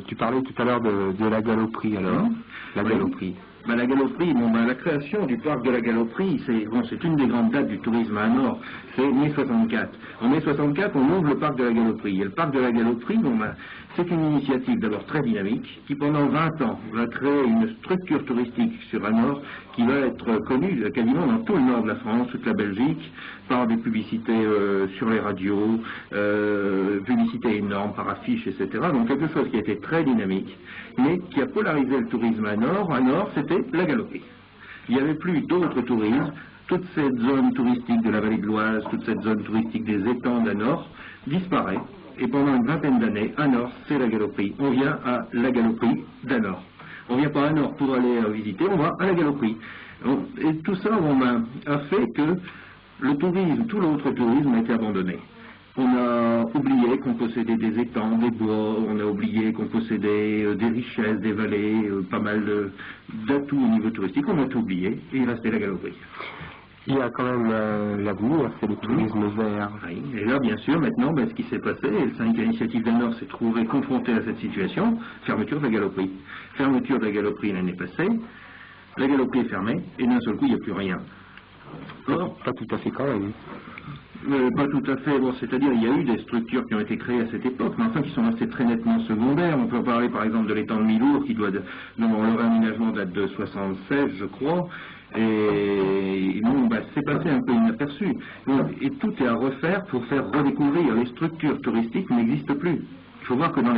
Tu parlais tout à l'heure de la Galoperie, alors. La Galoperie. La Galoperie, la création du parc de la Galoperie, c'est une des grandes dates du tourisme à Anor, c'est mai 64. En mai 64, on ouvre le parc de la Galoperie. Et le parc de la Galoperie, c'est une initiative d'abord très dynamique, qui pendant 20 ans va créer une structure touristique sur Anor, qui va être connue quasiment dans tout le nord de la France, toute la Belgique, par des publicités sur les radios, publicités énormes, par affiches, etc. Donc quelque chose qui a été très dynamique, mais qui a polarisé le tourisme à Anor. Anor, c'était la Galoperie. Il n'y avait plus d'autres tourismes. Toute cette zone touristique de la vallée de l'Oise, toute cette zone touristique des étangs d'Anor disparaît. Et pendant une vingtaine d'années, Anor, c'est la Galoperie. On vient à la Galoperie d'Anor. On ne vient pas à Anor pour aller visiter, on va à la Galoperie. Et tout ça a fait que le tourisme, tout l'autre tourisme a été abandonné. On a oublié qu'on possédait des étangs, des bois, on a oublié qu'on possédait des richesses, des vallées, pas mal d'atouts au niveau touristique, on a tout oublié, et il restait la Galoperie. Il y a quand même l'avenir, c'est le tourisme vert. Oui, et là, bien sûr, maintenant, ce qui s'est passé, et le syndicat Initiative d'Anor s'est trouvé confronté à cette situation, fermeture de la Galoperie. Fermeture de la Galoperie l'année passée, la Galoperie est fermée, et d'un seul coup, il n'y a plus rien. Or, pas tout à fait quand même. Pas tout à fait, c'est-à-dire il y a eu des structures qui ont été créées à cette époque, mais enfin qui sont restées très nettement secondaires. On peut parler par exemple de l'étang de Milour, dont le réaménagement date de 76, je crois, et c'est passé un peu inaperçu. Et tout est à refaire pour faire redécouvrir. Les structures touristiques n'existent plus. Il faut voir que dans